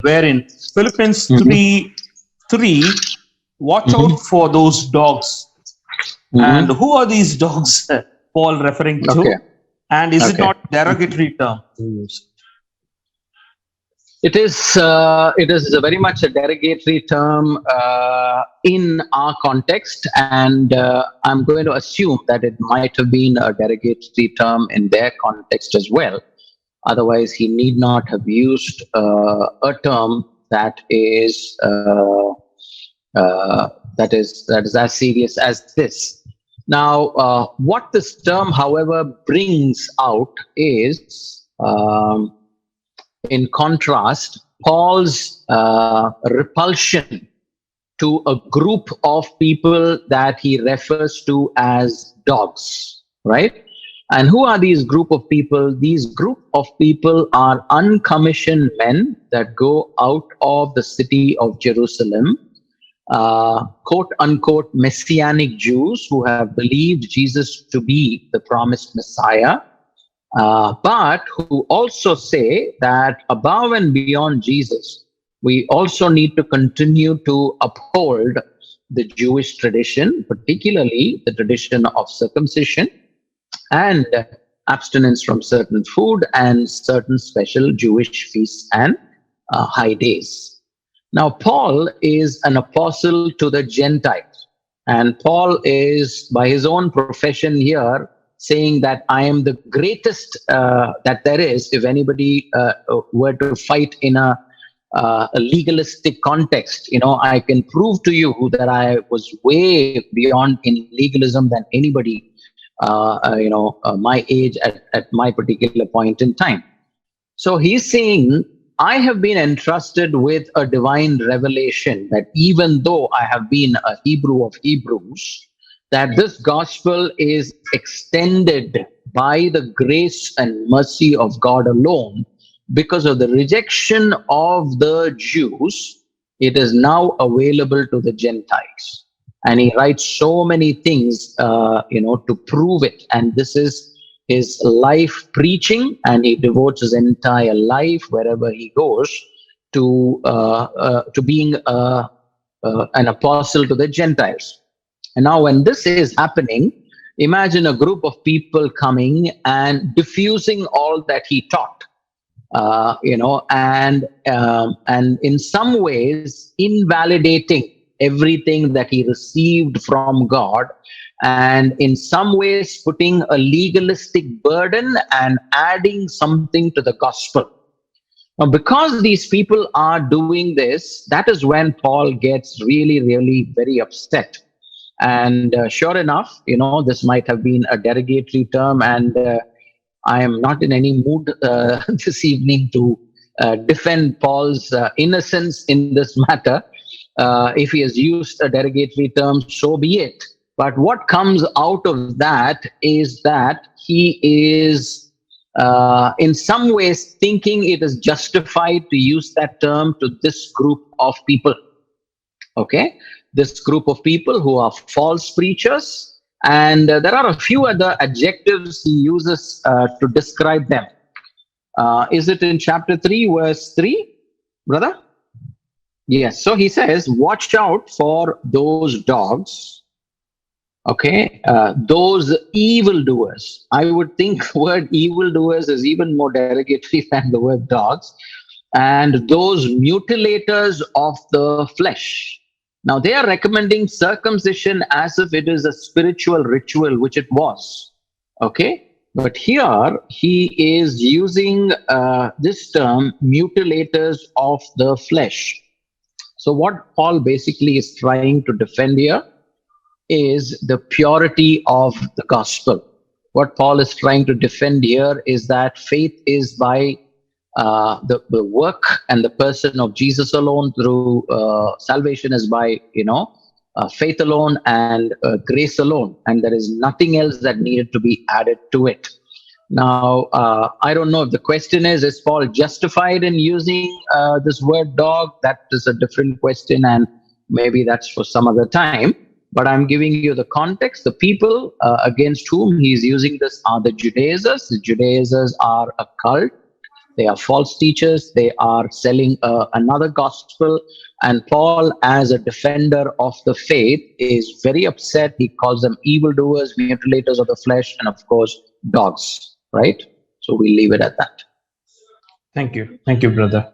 where in Philippians Mm-hmm. 3, watch Mm-hmm. out for those dogs. And Mm-hmm. who are these dogs Paul referring Okay. to? And is it Okay. not derogatory term to use? It is. It is very much a derogatory term in our context, and I'm going to assume that it might have been a derogatory term in their context as well. Otherwise, he need not have used a term that is that is as serious as this. Now, what this term, however, brings out is, in contrast, Paul's repulsion to a group of people that he refers to as dogs, right? And who are these group of people? These group of people are uncommissioned men that go out of the city of Jerusalem, quote unquote messianic Jews who have believed Jesus to be the promised Messiah, but who also say that above and beyond Jesus, we also need to continue to uphold the Jewish tradition, particularly the tradition of circumcision and abstinence from certain food and certain special Jewish feasts and high days. Now, Paul is an apostle to the Gentiles, and Paul is, by his own profession here, saying that I am the greatest that there is. If anybody were to fight in a legalistic context, I can prove to you that I was way beyond in legalism than anybody, my age at my particular point in time. So he's saying, I have been entrusted with a divine revelation that even though I have been a Hebrew of Hebrews, that this gospel is extended by the grace and mercy of God alone. Because of the rejection of the Jews, it is now available to the Gentiles. And he writes so many things, to prove it. And this is his life preaching, and he devotes his entire life wherever he goes to being an apostle to the Gentiles. And now, when this is happening, imagine a group of people coming and diffusing all that he taught, and in some ways invalidating everything that he received from God, and in some ways putting a legalistic burden and adding something to the gospel. Now, because these people are doing this, that is when Paul gets really, really very upset. And sure enough, this might have been a derogatory term, and I am not in any mood this evening to defend Paul's innocence in this matter. If he has used a derogatory term, so be it. But what comes out of that is that he is in some ways thinking it is justified to use that term to this group of people. Okay? This group of people who are false preachers. And there are a few other adjectives he uses to describe them. Is it in chapter 3, verse 3, brother? Yes. So he says, watch out for those dogs. Okay, those evildoers. I would think the word evildoers is even more derogatory than the word dogs. And those mutilators of the flesh. Now, they are recommending circumcision as if it is a spiritual ritual, which it was. Okay, but here he is using this term, mutilators of the flesh. So what Paul basically is trying to defend here is the purity of the gospel. What Paul is trying to defend here is that faith is by the work and the person of Jesus alone. Through salvation is by faith alone and grace alone, and there is nothing else that needed to be added to it. Now, I don't know if the question is Paul justified in using this word dog? That is a different question, and maybe that's for some other time. But I'm giving you the context. The people against whom he's using this are the Judaizers. The Judaizers are a cult. They are false teachers. They are selling another gospel. And Paul, as a defender of the faith, is very upset. He calls them evildoers, mutilators of the flesh, and of course, dogs, right? So we leave it at that. Thank you. Thank you, brother.